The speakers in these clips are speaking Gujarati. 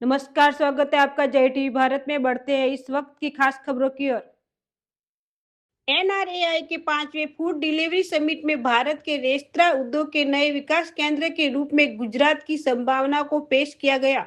नमस्कार, स्वागत है आपका जय टीवी भारत में। बढ़ते हैं इस वक्त की खास खबरों की ओर। एनआरएआई के 5वें फूड डिलीवरी समिट में भारत के रेस्तरां उद्योग के नए विकास केंद्र के रूप में गुजरात की संभावना को पेश किया गया।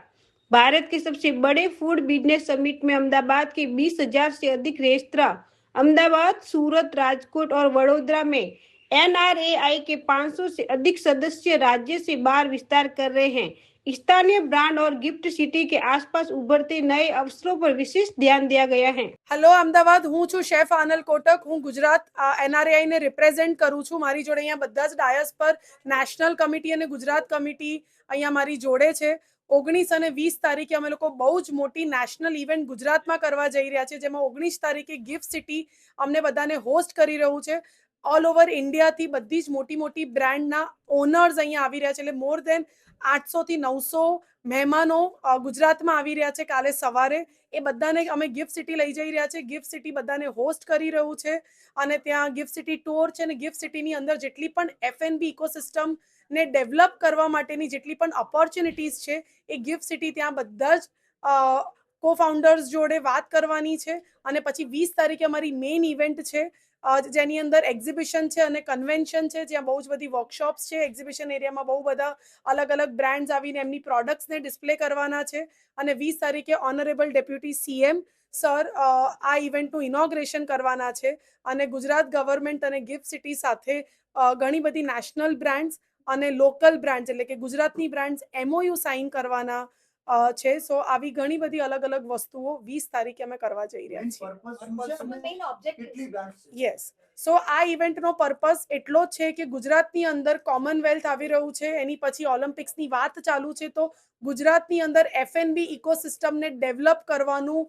भारत के सबसे बड़े फूड बिजनेस समिट में अहमदाबाद के 20,000 से अधिक रेस्तरां अहमदाबाद, सूरत, राजकोट और वडोदरा में एनआरएआई के 500 से अधिक सदस्य राज्य से बाहर विस्तार कर रहे हैं। स्थानीय ब्रांड और गिफ्ट सिटी के आसपास उभरते नए अवसरों पर विशेष ध्यान दिया गया है। हेलो अमदावाद, हूँ छू शेफ आनल कोटक। हूँ गुजरात एनआरआई ने रिप्रेजेंट करूँ छू। मारी जोड़े अहींया बधा ज डायस पर नेशनल कमिटी અને ગુજરાત કમિટી અહીંયા મારી જોડે છે। 19 અને 20 તારીખે અમે લોકો બહુ જ મોટી નેશનલ ઇવેન્ટ ગુજરાતમાં કરવા જઈ રહ્યા છે, જેમાં 19 તારીખે ગિફ્ટ સિટી અમને બધાને હોસ્ટ કરી રહ્યું છે। ઓલ ઓવર ઇન્ડિયાથી બધી જ મોટી મોટી બ્રાન્ડના ઓનર્સ અહીંયા આવી રહ્યા છે, એટલે મોર દેન 800 થી 900 મહેમાનો ગુજરાતમાં આવી રહ્યા છે કાલે સવારે। એ બધાને અમે ગિફ્ટ સિટી લઈ જઈ રહ્યા છે। ગિફ્ટ સિટી બધાને હોસ્ટ કરી રહ્યું છે અને ત્યાં ગિફ્ટ સિટી ટૂર છે અને ગિફ્ટ સિટીની અંદર જેટલી પણ એફએનબી ઇકોસિસ્ટમ ને ડેવલપ કરવા માટેની જેટલી પણ ઓપોર્ચ્યુનિટીઝ છે એ ગિફ્ટ સિટી ત્યાં બધા જ કો ફાઉન્ડર્સ જોડે વાત કરવાની છે। અને પછી 20 તારીખે અમારી મેઇન ઇવેન્ટ છે, જેની અંદર એક્ઝિબિશન છે અને કન્વેન્શન છે, જ્યાં બહુ જ બધી વર્કશોપ્સ છે। એક્ઝિબિશન એરિયામાં બહુ બધા અલગ અલગ બ્રાન્ડ્સ આવીને એમની પ્રોડક્ટ્સને ડિસ્પ્લે કરવાના છે। અને 20 તારીખે ઓનરેબલ ડેપ્યુટી સીએમ સર આ ઇવેન્ટનું ઇનોગ્રેશન કરવાના છે અને ગુજરાત ગવર્મેન્ટ અને ગિફ્ટ સિટી સાથે ઘણી બધી નેશનલ બ્રાન્ડ્સ અને લોકલ બ્રાન્ડ્સ એટલે કે ગુજરાતની બ્રાન્ડ્સ એમઓયુ સાઇન કરવાના છે। સો આવી ઘણી બધી અલગ અલગ વસ્તુઓ 20 તારીખે અમે કરવા જઈ રહ્યા છીએ। યસ, સો આ ઇવેન્ટનો પર્પસ એટલો જ છે કે ગુજરાતની અંદર કોમનવેલ્થ આવી રહ્યું છે, એની પછી ઓલિમ્પિક્સની વાત ચાલુ છે, તો ગુજરાતની અંદર એફએનબી ઇકોસિસ્ટમને ડેવલપ કરવાનું